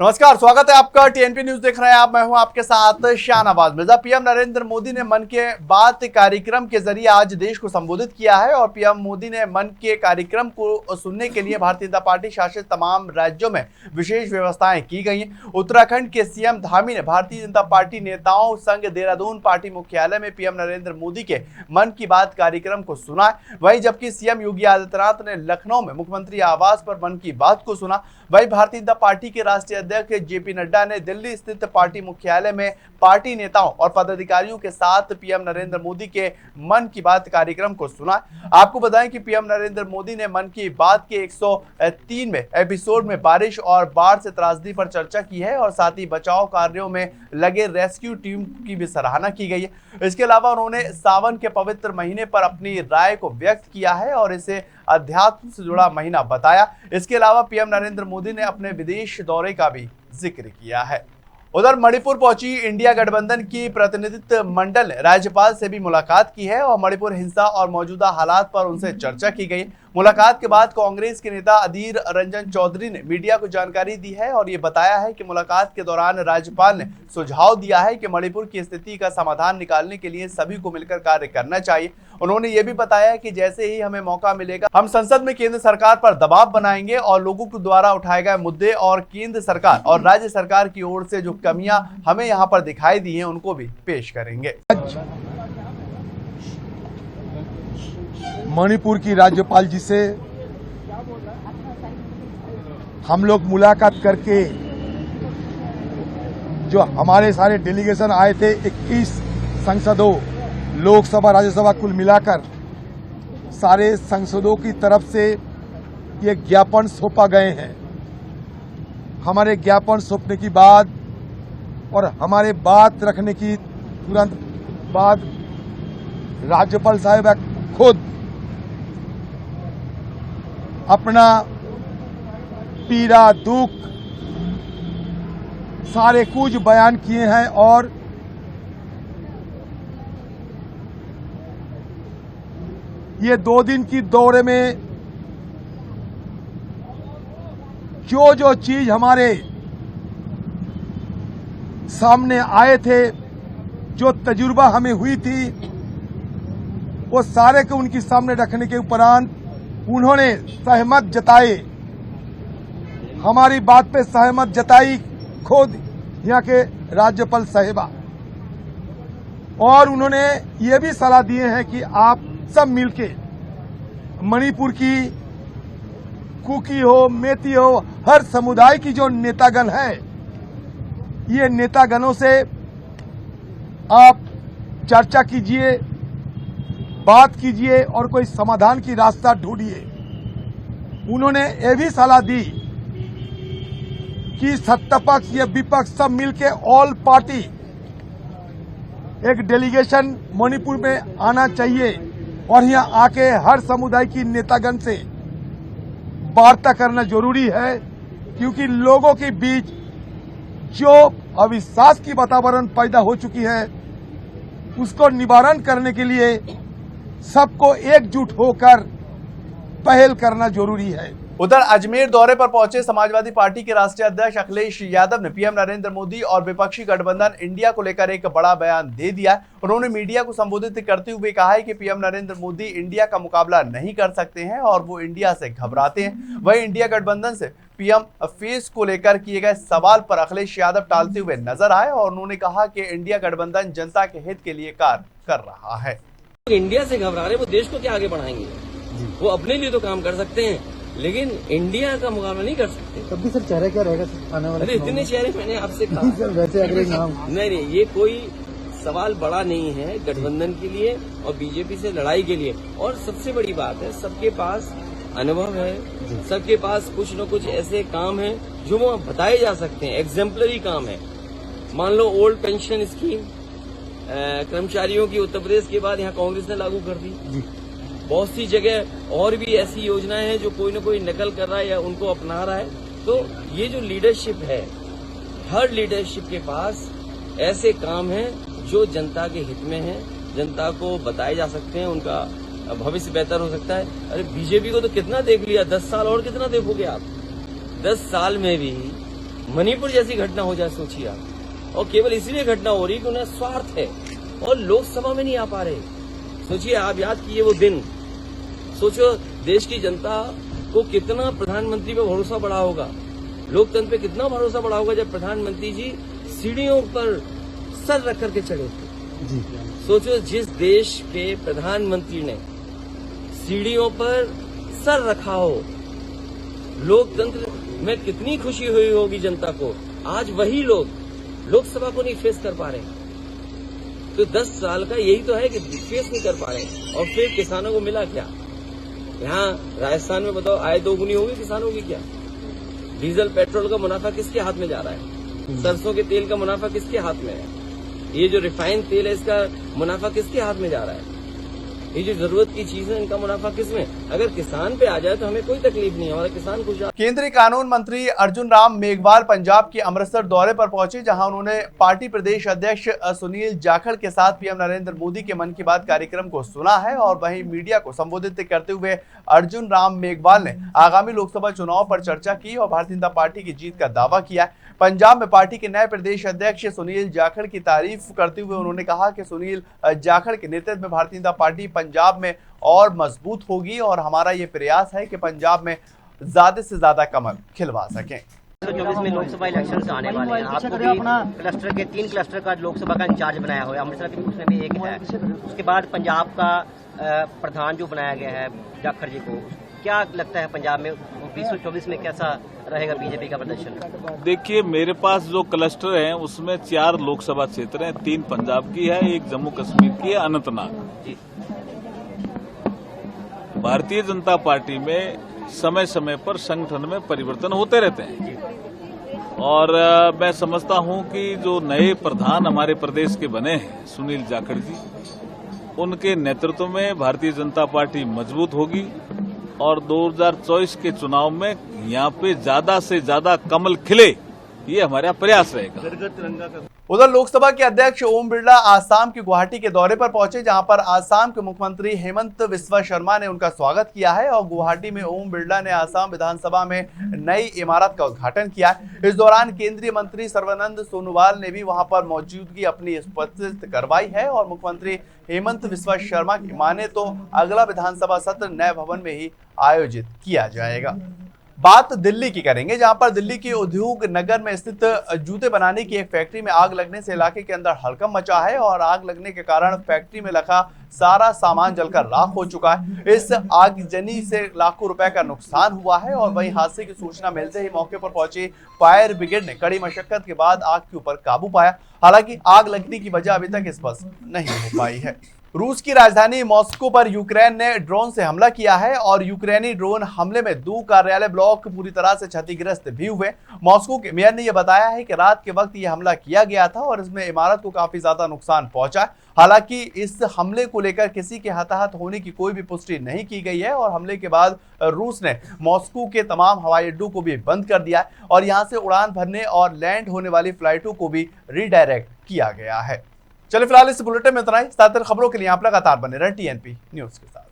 नमस्कार, स्वागत है आपका। टीएनपी न्यूज देख रहे हैं आप। मैं हूं आपके साथ शाहनवाज मिर्जा। पीएम नरेंद्र मोदी ने मन के बात कार्यक्रम के जरिए आज देश को संबोधित किया है और पीएम मोदी ने मन के कार्यक्रम को सुनने के लिए भारतीय जनता पार्टी शासित तमाम राज्यों में विशेष व्यवस्थाएं की गई हैं। उत्तराखंड के सीएम धामी ने भारतीय जनता पार्टी नेताओं संघ देहरादून पार्टी मुख्यालय में पीएम नरेंद्र मोदी के मन की बात कार्यक्रम को सुना। वहीं जबकि सीएम योगी आदित्यनाथ ने लखनऊ में मुख्यमंत्री आवास पर मन की बात को सुना, वहीं भारतीय जनता पार्टी के राष्ट्रीय अध्यक्ष जेपी नड्डा ने दिल्ली स्थित पार्टी मुख्यालय में पार्टी नेताओं और पदाधिकारियों के साथ पीएम नरेंद्र मोदी के मन की बात कार्यक्रम को सुना। आपको बताएं कि पीएम नरेंद्र मोदी ने मन की बात के 103वें एपिसोड में बारिश और बाढ़ से त्रासदी पर चर्चा की है और साथ ही बचाव कार्यों में लगे रेस्क्यू टीम की भी सराहना की गई है। इसके अलावा उन्होंने सावन के पवित्र महीने पर अपनी राय को व्यक्त किया है और इसे अध्यात्म से जुड़ा महीना बताया। इसके अलावा पीएम नरेंद्र मोदी ने अपने विदेश दौरे का भी जिक्र किया है। उधर मणिपुर पहुंची इंडिया गठबंधन की प्रतिनिधित्व मंडल ने राज्यपाल से भी मुलाकात की है और मणिपुर हिंसा और मौजूदा हालात पर उनसे चर्चा की गई। मुलाकात के बाद कांग्रेस के नेता अधीर रंजन चौधरी ने मीडिया को जानकारी दी है और ये बताया है कि मुलाकात के दौरान राज्यपाल ने सुझाव दिया है कि मणिपुर की स्थिति का समाधान निकालने के लिए सभी को मिलकर कार्य करना चाहिए। उन्होंने ये भी बताया कि जैसे ही हमें मौका मिलेगा हम संसद में केंद्र सरकार पर दबाव बनाएंगे और लोगों के द्वारा उठाए गए मुद्दे और केंद्र सरकार और राज्य सरकार की ओर से जो कमियां हमें यहाँ पर दिखाई दी हैं उनको भी पेश करेंगे। मणिपुर की राज्यपाल जी से हम लोग मुलाकात करके जो हमारे सारे डेलीगेशन आए थे 21 संसदों लोकसभा राज्यसभा कुल मिलाकर सारे संसदों की तरफ से ये ज्ञापन सौंपा गए हैं। हमारे ज्ञापन सौंपने की बाद और हमारे बात रखने की तुरंत बाद राज्यपाल साहिबा खुद अपना पीड़ा दुख सारे कुछ बयान किए हैं और ये 2 दिन की दौरे में जो चीज हमारे सामने आए थे, जो तजुर्बा हमें हुई थी, वो सारे को उनके सामने रखने के उपरांत उन्होंने सहमत जताए, हमारी बात पे सहमत जताई खुद यहाँ के राज्यपाल साहिबा। और उन्होंने ये भी सलाह दिए हैं कि आप सब मिलके मणिपुर की कुकी हो, मेती हो, हर समुदाय की जो नेतागण है, ये नेतागणों से आप चर्चा कीजिए, बात कीजिए और कोई समाधान की रास्ता ढूंढिए। उन्होंने ये भी सलाह दी कि सत्तापक्ष या विपक्ष सब मिलके ऑल पार्टी एक डेलीगेशन मणिपुर में आना चाहिए और यहाँ आके हर समुदाय की नेतागण से वार्ता करना जरूरी है, क्योंकि लोगों के बीच जो अविश्वास की वातावरण पैदा हो चुकी है उसको निवारण करने के लिए सबको एकजुट होकर पहल करना जरूरी है। उधर अजमेर दौरे पर पहुंचे समाजवादी पार्टी के राष्ट्रीय अध्यक्ष अखिलेश यादव ने पीएम नरेंद्र मोदी और विपक्षी गठबंधन इंडिया को लेकर एक बड़ा बयान दे दिया। उन्होंने मीडिया को संबोधित करते हुए कहा है कि पीएम नरेंद्र मोदी इंडिया का मुकाबला नहीं कर सकते हैं और वो इंडिया से घबराते हैं। वहीं इंडिया गठबंधन से पीएम फेस को लेकर किए गए सवाल पर अखिलेश यादव टालते हुए नजर आए और उन्होंने कहा कि इंडिया गठबंधन जनता के हित के लिए कार्य कर रहा है। इंडिया से घबरा रहे, वो देश को क्या आगे बढ़ाएंगे? वो अपने लिए तो काम कर सकते हैं लेकिन इंडिया का मुकाबला नहीं कर सकते। तब भी सर चेहरा क्या रहेगा आने वाले? अरे इतने चेहरे मैंने आपसे कहा सर, वैसे अगले नाम नहीं, ये कोई सवाल बड़ा नहीं है गठबंधन के लिए और बीजेपी से लड़ाई के लिए। और सबसे बड़ी बात है, सबके पास अनुभव है, सबके पास कुछ न कुछ ऐसे काम है जो वो बताए जा सकते हैं, एग्जाम्पलरी काम है। मान लो ओल्ड पेंशन स्कीम कर्मचारियों की उत्तर प्रदेश के बाद यहाँ कांग्रेस ने लागू कर दी। बहुत सी जगह और भी ऐसी योजनाएं हैं जो कोई न कोई नकल कर रहा है या उनको अपना रहा है। तो ये जो लीडरशिप है, हर लीडरशिप के पास ऐसे काम हैं जो जनता के हित में हैं, जनता को बताए जा सकते हैं, उनका भविष्य बेहतर हो सकता है। अरे बीजेपी को तो कितना देख लिया, 10 साल और कितना देखोगे आप? 10 साल में भी मणिपुर जैसी घटना हो जाए, सोचिए आप। और केवल इसलिए घटना हो रही कि उन्हें स्वार्थ है और लोकसभा में नहीं आ पा रहे। सोचिए, आप याद कीजिए वो दिन। सोचो देश की जनता को कितना प्रधानमंत्री पे भरोसा बढ़ा होगा, लोकतंत्र पे कितना भरोसा बढ़ा होगा जब प्रधानमंत्री जी सीढ़ियों पर सर रख करके चढ़े थे। जी। सोचो जिस देश के प्रधानमंत्री ने सीढ़ियों पर सर रखा हो, लोकतंत्र में कितनी खुशी हुई होगी जनता को। आज वही लोग लोकसभा को नहीं फेस कर पा रहे। तो 10 साल का यही तो है कि फेस नहीं कर पा रहे। और फिर किसानों को मिला क्या? यहाँ राजस्थान में बताओ, आय दोगुनी होगी किसानों की क्या? डीजल पेट्रोल का मुनाफा किसके हाथ में जा रहा है? सरसों के तेल का मुनाफा किसके हाथ में है? ये जो रिफाइंड तेल है इसका मुनाफा किसके हाथ में जा रहा है? ये जो जरूरत की चीज है इनका मुनाफा किसमें? अगर किसान पे आ जाए तो हमें कोई तकलीफ नहीं है, हमारा किसान खुशहाल। केंद्रीय कानून मंत्री अर्जुन राम मेघवाल पंजाब के अमृतसर दौरे पर पहुंचे, जहां उन्होंने पार्टी प्रदेश अध्यक्ष सुनील जाखड़ के साथ पीएम नरेंद्र मोदी के मन की बात कार्यक्रम को सुना है। और वहीं मीडिया को संबोधित करते हुए अर्जुन राम मेघवाल ने आगामी लोकसभा चुनाव पर चर्चा की और भारतीय जनता पार्टी की जीत का दावा किया। पंजाब में पार्टी के नए प्रदेश अध्यक्ष सुनील जाखड़ की तारीफ करते हुए उन्होंने कहा कि सुनील जाखड़ के नेतृत्व में भारतीय जनता पार्टी पंजाब में और मजबूत होगी और हमारा ये प्रयास है कि पंजाब में ज्यादा से ज्यादा कमल खिलवा सकें। 2024 में लोकसभा इलेक्शन आने वाले हैं। आपको भी क्लस्टर के 3 क्लस्टर का लोकसभा का इंचार्ज बनाया हुआ है, अमृतसर के उसमें भी एक है। उसके बाद पंजाब का प्रधान जो बनाया गया है जाखड़ जी को, क्या लगता है पंजाब में 2024 में कैसा रहेगा बीजेपी का प्रदर्शन? देखिए, मेरे पास जो क्लस्टर हैं उसमें 4 लोकसभा क्षेत्र हैं, 3 पंजाब की है, 1 जम्मू कश्मीर की है, अनंतनाग। भारतीय जनता पार्टी में समय समय पर संगठन में परिवर्तन होते रहते हैं और मैं समझता हूं कि जो नए प्रधान हमारे प्रदेश के बने हैं सुनील जाखड़ जी, उनके नेतृत्व में भारतीय जनता पार्टी मजबूत होगी और 2024 के चुनाव में यहाँ पे ज्यादा से ज्यादा कमल खिले, ये हमारा प्रयास रहेगा। उधर लोकसभा के अध्यक्ष ओम बिरला आसाम के गुवाहाटी के दौरे पर पहुंचे, जहां पर आसाम के मुख्यमंत्री हेमंत बिस्वा शर्मा ने उनका स्वागत किया है और गुवाहाटी में ओम बिरला ने आसाम विधानसभा में नई इमारत का उद्घाटन किया। इस दौरान केंद्रीय मंत्री सर्बानंद सोनोवाल ने भी वहां पर मौजूदगी अपनी उपस्थित करवाई है और मुख्यमंत्री हेमंत बिस्वा शर्मा की माने तो अगला विधानसभा सत्र नए भवन में ही आयोजित किया जाएगा। बात दिल्ली की करेंगे, जहां पर दिल्ली के उद्योग नगर में स्थित जूते बनाने की एक फैक्ट्री में आग लगने से इलाके के अंदर हड़कंप मचा है और आग लगने के कारण फैक्ट्री में रखा सारा सामान जलकर राख हो चुका है। इस आगजनी से लाखों रुपए का नुकसान हुआ है और वहीं हादसे की सूचना मिलते ही मौके पर पहुंची फायर ब्रिगेड ने कड़ी मशक्कत के बाद आग के ऊपर काबू पाया। हालांकि आग लगने की वजह अभी तक स्पष्ट नहीं हो पाई है। रूस की राजधानी मॉस्को पर यूक्रेन ने ड्रोन से हमला किया है और यूक्रेनी ड्रोन हमले में 2 कार्यालय ब्लॉक पूरी तरह से क्षतिग्रस्त भी हुए। मॉस्को के मेयर ने यह बताया है कि रात के वक्त यह हमला किया गया था और इसमें इमारत को काफी ज्यादा नुकसान पहुंचा। हालांकि इस हमले को लेकर किसी के हताहत होने की कोई भी पुष्टि नहीं की गई है और हमले के बाद रूस ने मॉस्को के तमाम हवाई अड्डों को भी बंद कर दिया और यहां से उड़ान भरने और लैंड होने वाली फ्लाइटों को भी रीडायरेक्ट किया गया है। चलिए फिलहाल इस बुलेटिन में इतना ही। ज्यादातर खबरों के लिए आप लगातार बने रहें टीएनपी न्यूज के साथ।